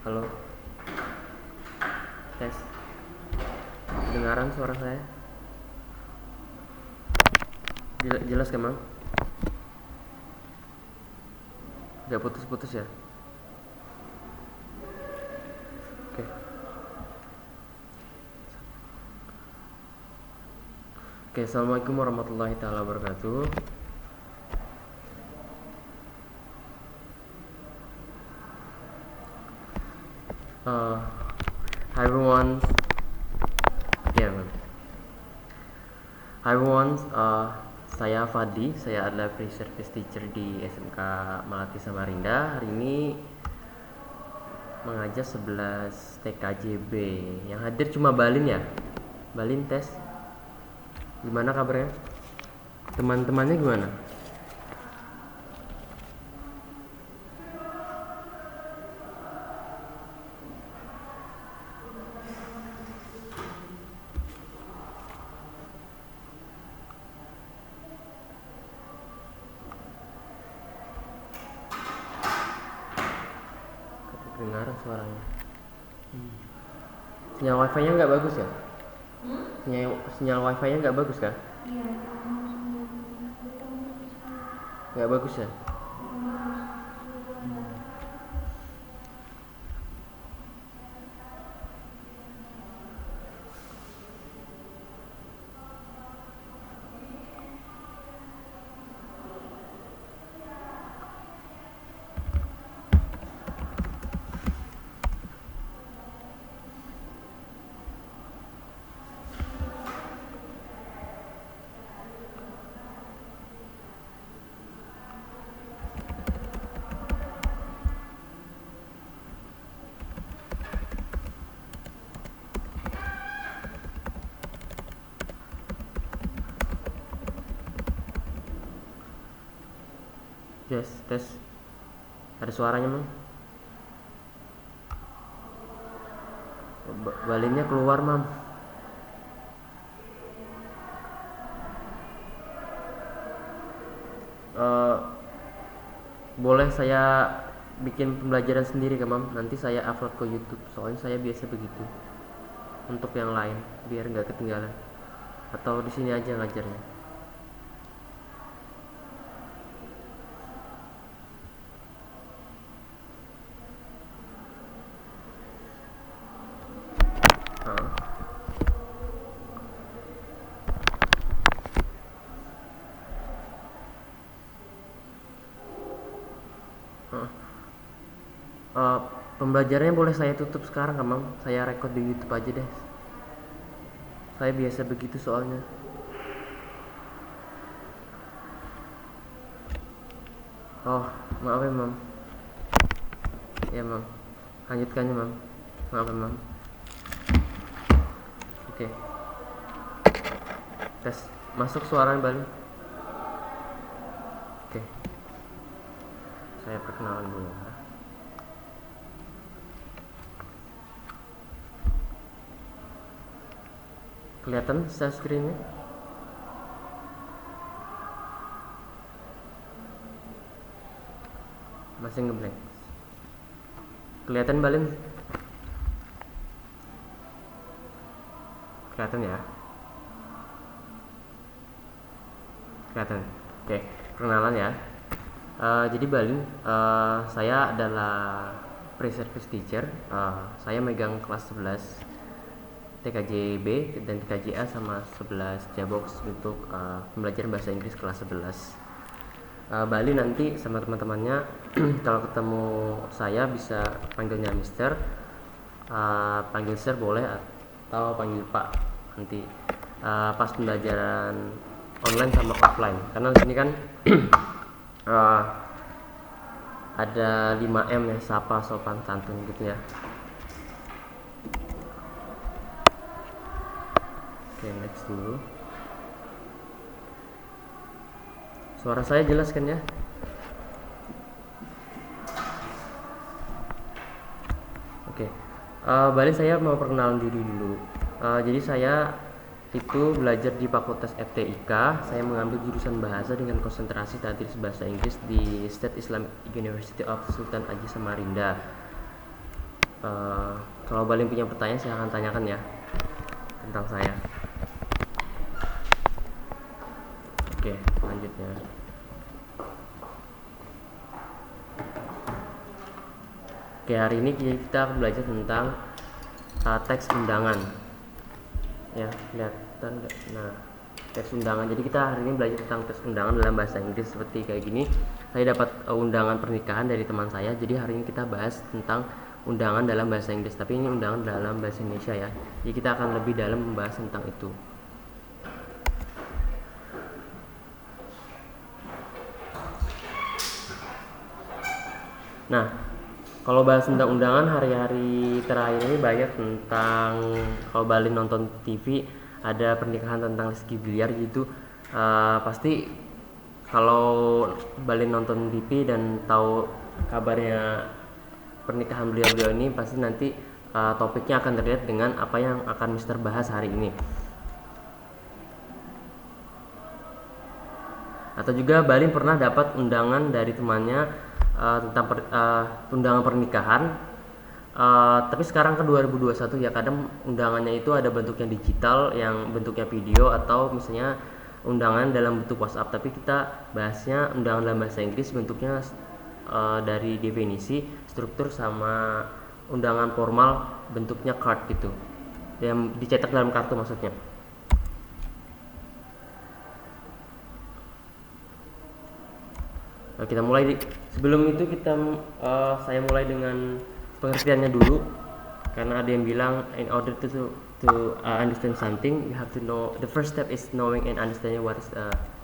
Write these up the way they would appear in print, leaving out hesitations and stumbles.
Halo, tes. Kedengaran suara saya? Jelas kan, Mang? Gak putus-putus ya? Oke. Oke, assalamualaikum warahmatullahi taala wabarakatuh. Hi everyone. Yeah, man. Hi everyone. Saya Fadli. Saya adalah pre-service teacher di SMK Malati Samarinda. Hari ini mengajar 11 TKJB. Yang hadir cuma Balin ya? Balin tes. Gimana kabarnya? Teman-temannya gimana? Kedengaran suaranya. Sinyal wifi-nya nggak bagus ya? Sinyal wifi-nya nggak bagus kan? Nggak bagus ya? Yes, tes. Ada suaranya, Mang? Balinnya keluar, Mam. Eh, boleh saya bikin pembelajaran sendiri ke Mam? Nanti saya upload ke YouTube. Soalnya saya biasa begitu. Untuk yang lain, biar nggak ketinggalan. Atau di sini aja ngajarnya. Ah. Eh, pembelajarannya boleh saya tutup sekarang kan, Mam? Saya record di YouTube aja deh. Saya biasa begitu soalnya. Oh, maaf ya, Mam. Ya, Mam. Lanjutkan ya, Mam. Maaf ya, Mam. Oke. Tes. Masuk suaranya balik. Oke. Saya perkenalan dulu. Kelihatan share screen-nya? Masih ngeblank. Kelihatan Balin? Kelihatan ya? Kelihatan. Oke, perkenalan ya. Jadi Balin, saya adalah pre-service teacher. Saya megang kelas 11 TKJB dan TKJA sama 11 Jabox untuk pembelajaran bahasa Inggris kelas 11. Bali nanti sama teman-temannya kalau ketemu saya bisa panggilnya Mister, panggil Sir boleh atau panggil Pak nanti pas pembelajaran online sama offline, karena di sini kan ada 5M ya, sapa, sopan, santun gitu ya. Oke, next dulu. Suara saya jelas kan ya? Oke, balik saya mau perkenalan diri dulu. Jadi saya itu belajar di Fakultas FTIK. Saya mengambil jurusan bahasa dengan konsentrasi tadris bahasa Inggris di State Islamic University of Sultan Haji Samarinda. Eh, Kalau Balin punya pertanyaan silahkan tanyakan ya tentang saya. Oke, selanjutnya. Oke, hari ini kita akan belajar tentang teks undangan. Ya, kelihatan nggak? Nah, teks undangan. Jadi kita hari ini belajar tentang teks undangan dalam bahasa Inggris seperti kayak gini. Saya dapat undangan pernikahan dari teman saya. Jadi hari ini kita bahas tentang undangan dalam bahasa Inggris. Tapi ini undangan dalam bahasa Indonesia ya. Jadi kita akan lebih dalam membahas tentang itu. Nah, kalau bahas tentang undangan hari-hari terakhir ini banyak tentang, kalau Balin nonton TV ada pernikahan tentang Rizky Bilar gitu. Pasti kalau Balin nonton TV dan tahu kabarnya pernikahan beliau-beliau ini, pasti nanti topiknya akan terlihat dengan apa yang akan Mister bahas hari ini. Atau juga Balin pernah dapat undangan dari temannya tentang undangan pernikahan. Tapi sekarang ke 2021 ya, kadang undangannya itu ada bentuknya digital, yang bentuknya video, atau misalnya undangan dalam bentuk WhatsApp. Tapi kita bahasnya undangan dalam bahasa Inggris, bentuknya dari definisi, struktur, sama undangan formal bentuknya card gitu, yang dicetak dalam kartu maksudnya. Kita mulai sebelum itu saya mulai dengan pengertiannya dulu, karena ada yang bilang in order to understand something you have to know, the first step is knowing and understanding what is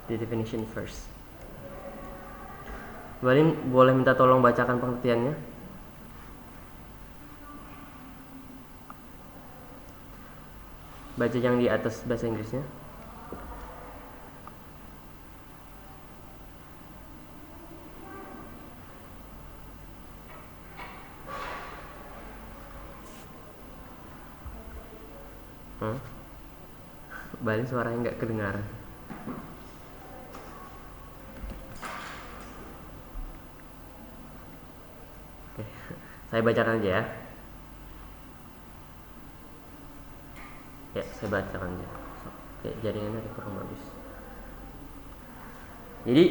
the definition first. Balin boleh minta tolong bacakan pengertiannya? Baca yang di atas bahasa Inggrisnya. Balin suaranya nggak kedengaran. Oke, saya bacakan aja ya. Ya, saya bacakan aja. Oke, jaringannya kurang bagus. Jadi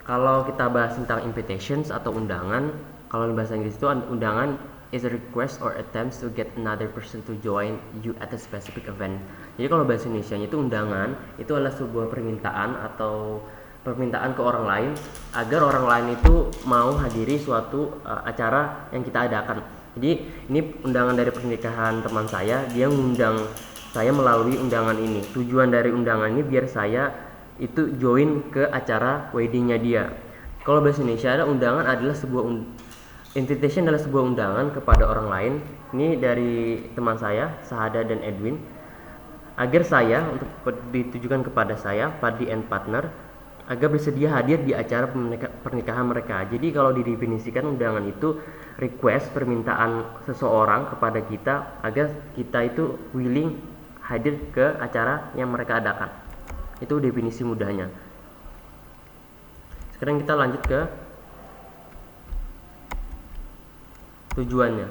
kalau kita bahas tentang invitations atau undangan, kalau di bahasa Inggris itu undangan is a request or attempts to get another person to join you at a specific event. Jadi kalau bahasa Indonesianya itu undangan itu adalah sebuah permintaan atau permintaan ke orang lain agar orang lain itu mau hadiri suatu acara yang kita adakan. Jadi ini undangan dari pernikahan teman saya, dia mengundang saya melalui undangan ini. Tujuan dari undangan ini biar saya itu join ke acara weddingnya dia. Kalau bahasa Indonesia ada undangan adalah sebuah invitation adalah sebuah undangan kepada orang lain. Ini dari teman saya, Sahada dan Edwin, agar saya, untuk ditujukan kepada saya, party and partner, agar bersedia hadir di acara pernikahan mereka. Jadi kalau didefinisikan undangan itu request, permintaan seseorang kepada kita agar kita itu willing hadir ke acara yang mereka adakan. Itu definisi mudahnya. Sekarang kita lanjut ke tujuannya.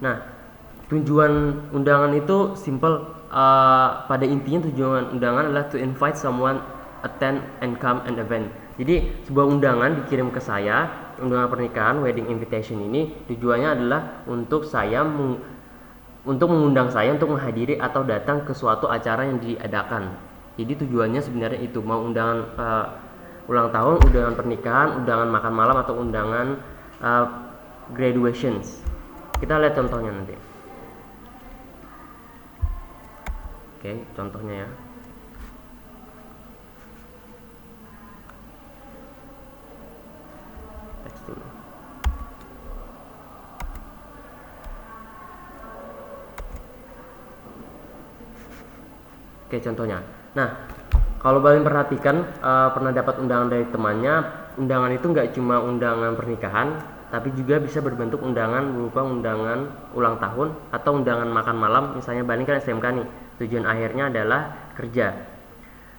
Nah, tujuan undangan itu simple. Pada intinya tujuan undangan adalah to invite someone attend and come an event. Jadi sebuah undangan dikirim ke saya, undangan pernikahan, wedding invitation ini tujuannya adalah untuk untuk mengundang saya untuk menghadiri atau datang ke suatu acara yang diadakan. Jadi tujuannya sebenarnya itu, mau undangan ulang tahun, undangan pernikahan, undangan makan malam, atau undangan graduations. Kita lihat contohnya nanti. Oke, contohnya ya. Teks dulu. Oke, contohnya. Nah, kalau Balin perhatikan, pernah dapat undangan dari temannya. Undangan itu nggak cuma undangan pernikahan, tapi juga bisa berbentuk undangan berupa undangan ulang tahun atau undangan makan malam. Misalnya Balin kan SMK nih, tujuan akhirnya adalah kerja.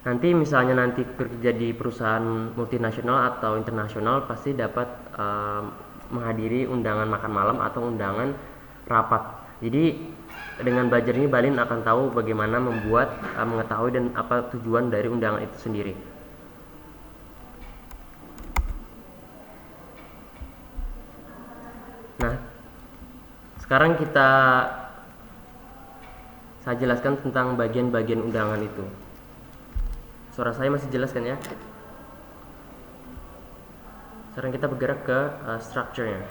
Nanti misalnya kerja di perusahaan multinasional atau internasional, pasti dapat menghadiri undangan makan malam atau undangan rapat. Jadi dengan belajar ini Balin akan tahu bagaimana membuat, mengetahui dan apa tujuan dari undangan itu sendiri. Nah, sekarang saya jelaskan tentang bagian-bagian undangan itu. Suara saya masih jelas kan ya? Sekarang kita bergerak ke structure-nya.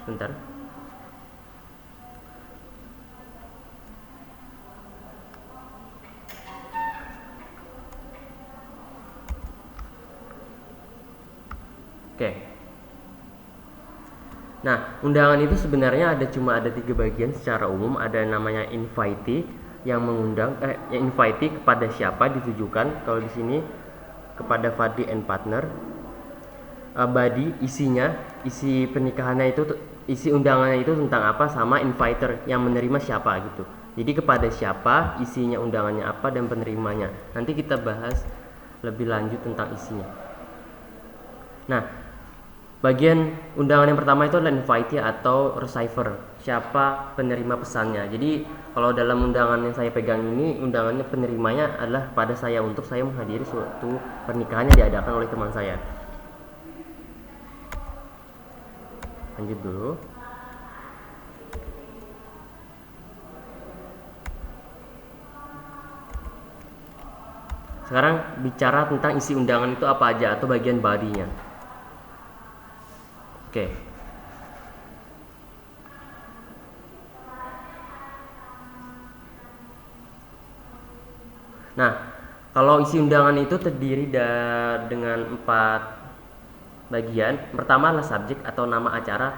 Sebentar. Oke. Nah, undangan itu sebenarnya cuma ada 3 bagian secara umum. Ada namanya invitee yang mengundang, invitee kepada siapa ditujukan. Kalau di sini kepada party and partner. Body, isi pernikahannya itu, isi undangannya itu tentang apa, sama inviter yang menerima siapa gitu. Jadi kepada siapa, isinya undangannya apa, dan penerimanya. Nanti kita bahas lebih lanjut tentang isinya. Nah, bagian undangan yang pertama itu adalah invitee atau receiver, siapa penerima pesannya. Jadi kalau dalam undangan yang saya pegang ini, undangannya penerimanya adalah pada saya untuk saya menghadiri suatu pernikahan yang diadakan oleh teman saya. Lanjut dulu. Sekarang bicara tentang isi undangan itu apa aja atau bagian bodinya. Oke. Nah, kalau isi undangan itu terdiri dengan 4 bagian. Pertama adalah subjek atau nama acara.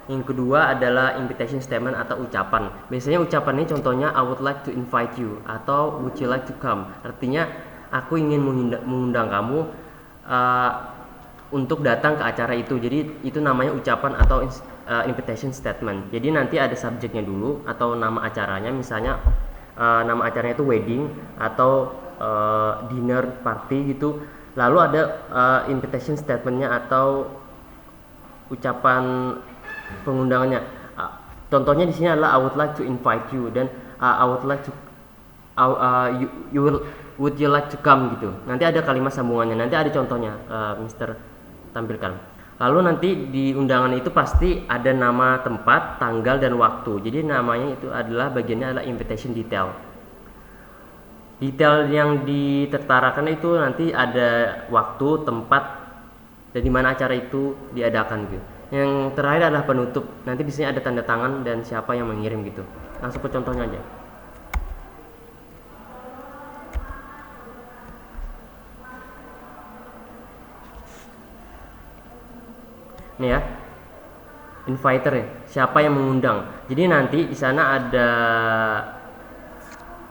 Yang kedua adalah invitation statement atau ucapan. Biasanya ucapan ini contohnya I would like to invite you atau would you like to come. Artinya aku ingin mengundang kamu untuk datang ke acara itu. Jadi itu namanya ucapan atau invitation statement. Jadi nanti ada subjeknya dulu atau nama acaranya. Misalnya nama acaranya itu wedding atau dinner party gitu. Lalu ada invitation statementnya atau ucapan pengundangannya. Contohnya di sini adalah I would like to invite you dan I would like to would you like to come gitu. Nanti ada kalimat sambungannya. Nanti ada contohnya, Mister tampilkan. Lalu nanti di undangan itu pasti ada nama tempat, tanggal dan waktu. Jadi namanya itu adalah bagiannya adalah invitation detail. Detail yang ditertarakan itu nanti ada waktu, tempat, dan di mana acara itu diadakan gitu. Yang terakhir adalah penutup. Nanti di sini ada tanda tangan dan siapa yang mengirim gitu. Langsung ke contohnya aja. Nih ya, inviter ya, siapa yang mengundang. Jadi nanti di sana ada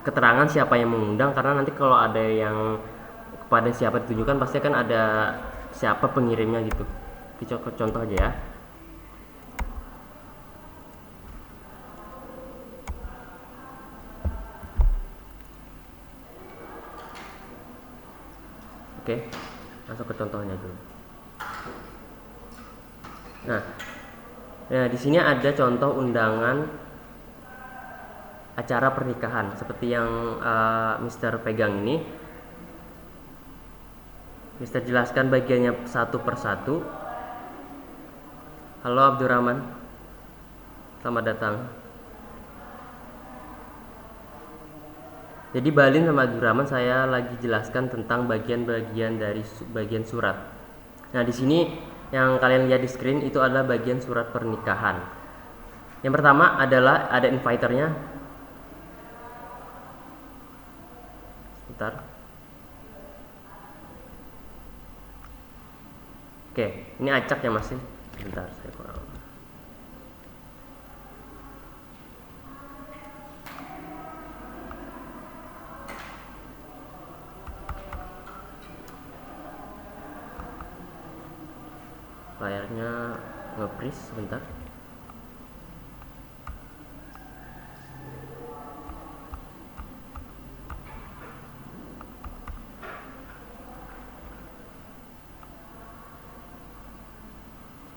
keterangan siapa yang mengundang, karena nanti kalau ada yang kepada siapa ditujukan pasti kan ada siapa pengirimnya gitu. Kita contoh aja ya. Oke, langsung ke contohnya dulu. Nah, di sini ada contoh undangan acara pernikahan seperti yang Mister pegang ini. Mister jelaskan bagiannya satu persatu. Halo Abdurrahman, selamat datang. Jadi Balin sama Abdurrahman saya lagi jelaskan tentang bagian-bagian dari bagian surat. Nah di sini yang kalian lihat di screen itu adalah bagian surat pernikahan. Yang pertama adalah ada inviternya. Sebentar. Oke, ini acak ya masih. Sebentar, saya kurang. Layarnya nge-freeze sebentar.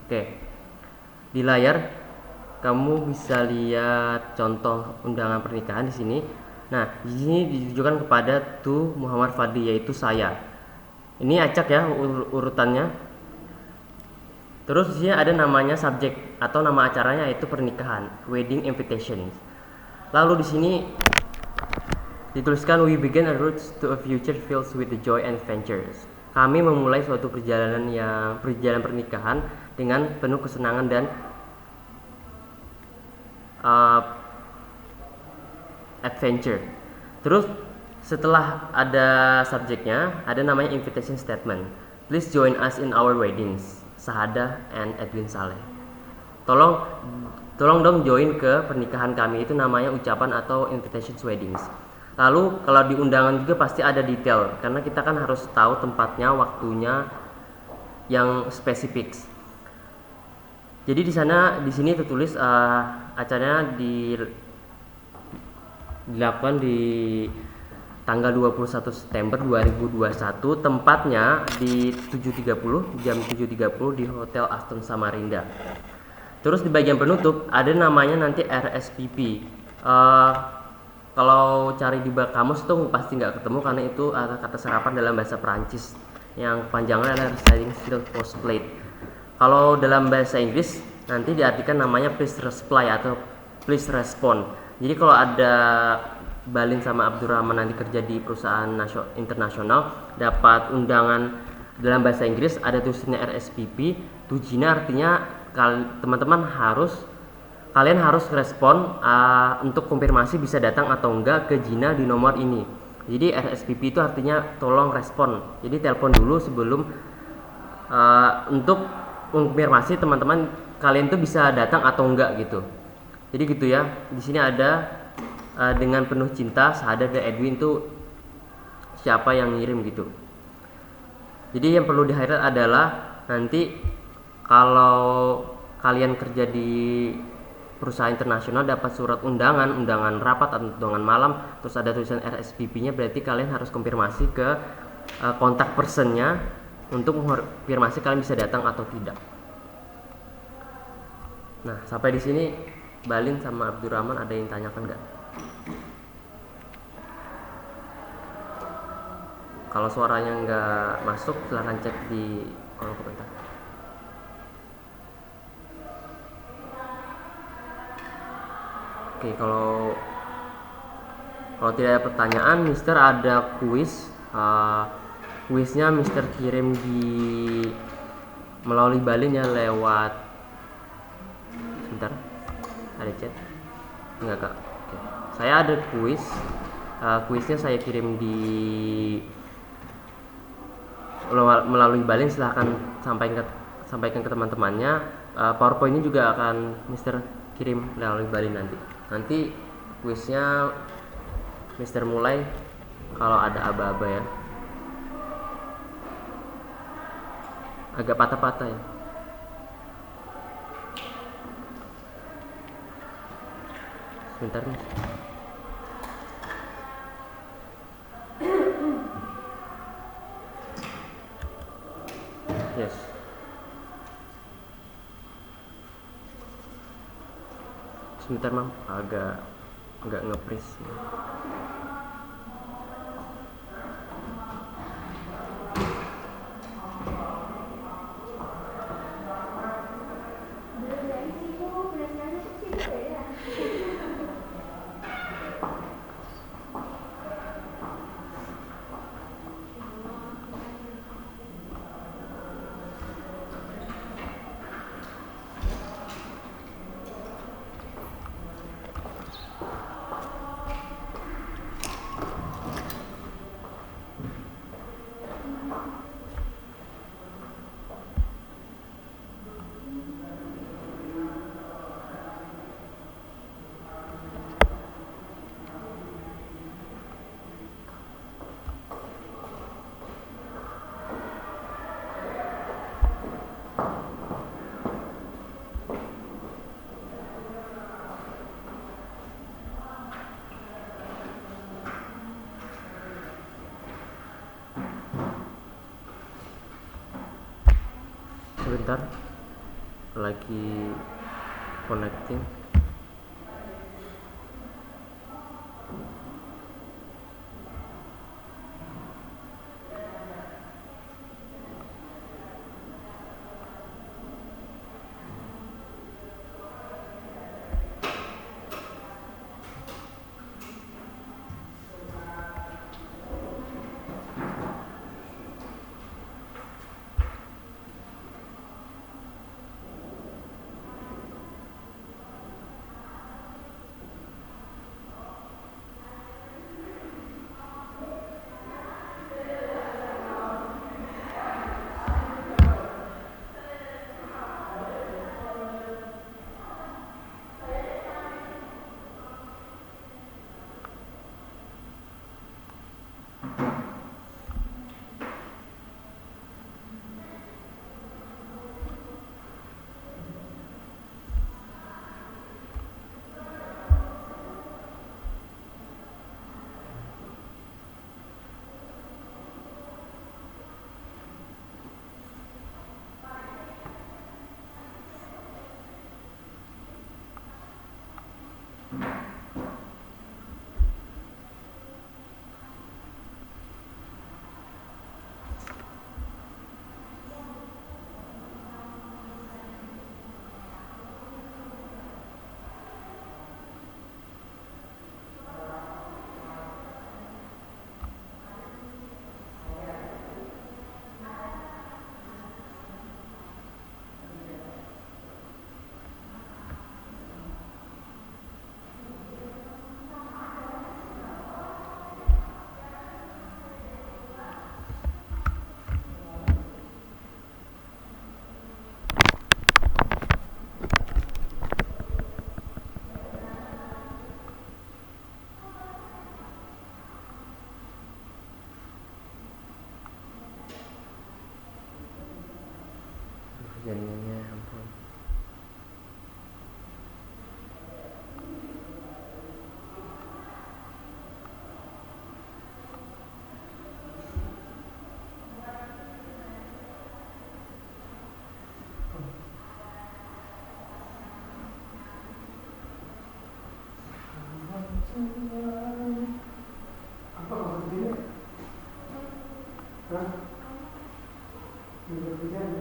Oke, di layar kamu bisa lihat contoh undangan pernikahan di sini. Nah, di sini ditujukan kepada Tu Muhammad Fadli, yaitu saya. Ini acak ya urutannya. Terus di sini ada namanya subjek atau nama acaranya, yaitu pernikahan, wedding invitations. Lalu di sini dituliskan we begin a route to a future filled with the joy and adventures. Kami memulai suatu perjalanan pernikahan dengan penuh kesenangan dan adventure. Terus setelah ada subjeknya, ada namanya invitation statement. Please join us in our weddings. Sahadah and Edwin Saleh. Tolong dong join ke pernikahan kami, itu namanya ucapan atau invitation weddings. Lalu kalau di undangan juga pasti ada detail, karena kita kan harus tahu tempatnya, waktunya yang spesifik. Jadi di sini tertulis acaranya dilakukan di tanggal 21 September 2021, tempatnya di 7.30 jam 7.30 di Hotel Aston Samarinda. Terus di bagian penutup ada namanya nanti RSVP. Kalau cari di kamus tuh pasti nggak ketemu, karena itu kata serapan dalam bahasa Perancis yang panjangnya adalah Reciting Still Post Plate. Kalau dalam bahasa Inggris nanti diartikan namanya please reply atau please respond. Jadi kalau ada Balin sama Abdurrahman nanti kerja di perusahaan internasional, dapat undangan dalam bahasa Inggris, ada tulisannya RSVP, tujina artinya kalian harus respon untuk konfirmasi bisa datang atau enggak ke Gina di nomor ini. Jadi RSVP itu artinya tolong respon. Jadi telepon dulu sebelum untuk konfirmasi teman-teman kalian tuh bisa datang atau enggak gitu. Jadi gitu ya. Di sini ada dengan penuh cinta Sahadah dan Edwin tuh siapa yang ngirim gitu. Jadi yang perlu di-highlight adalah nanti kalau kalian kerja di perusahaan internasional dapat surat undangan rapat atau undangan malam, terus ada tulisan RSVP-nya, berarti kalian harus konfirmasi ke kontak personnya untuk konfirmasi kalian bisa datang atau tidak. Nah, sampai di sini Balin sama Abdurrahman ada yang tanyakan nggak? Kalau suaranya nggak masuk, silahkan cek di kolom komentar. Oke, kalau tidak ada pertanyaan, Mister ada kuis. Kuisnya Mister kirim melalui Balin ya, lewat sebentar, ada chat enggak kak? Oke. Saya ada kuis. Kuisnya saya kirim melalui Balin, silahkan sampaikan ke teman-temannya. PowerPoint-nya juga akan Mister kirim melalui Balin nanti kuisnya Mister mulai kalau ada aba-aba ya, agak patah-patah ya. Sebentar Mas. Yes. Sebentar Mam, agak nge-freeze. Sebentar. lagi connecting. Jaringannya ampun. Apa maksudnya? Hah? Hujan.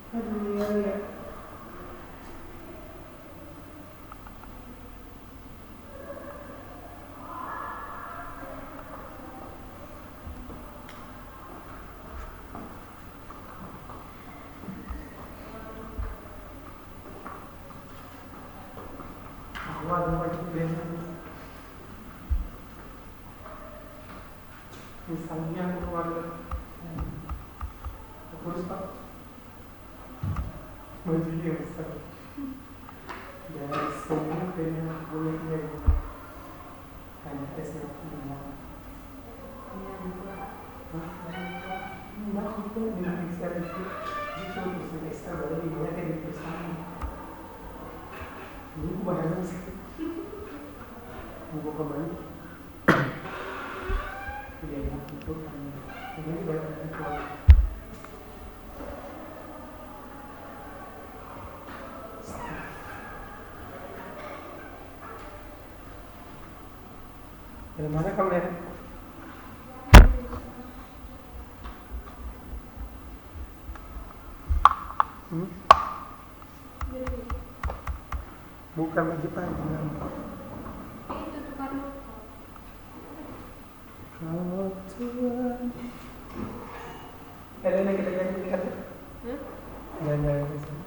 Aduh ya. Aku ada wajib biasa. Misalnya keluarga. Aku harus pak. Bajunya besar. Dari semua dengan kulitnya gitu. Hanya esnya semua. Enggak itu dengan ekstra itu terus ekstra baru dimulai kayak di perusahaan. Ini aku bayangin sih. Buku kembali. Dia itu kan ini banyak itu. Dari mana kamu lihat? Bukan baju panjang. Itu tukar Kalau Tuhan. Ada kita jadi dekat. Jangan di sini.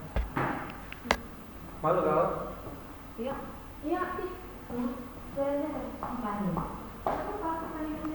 Malu kau? Iya. Iya, sih. Kayaknya apa nih?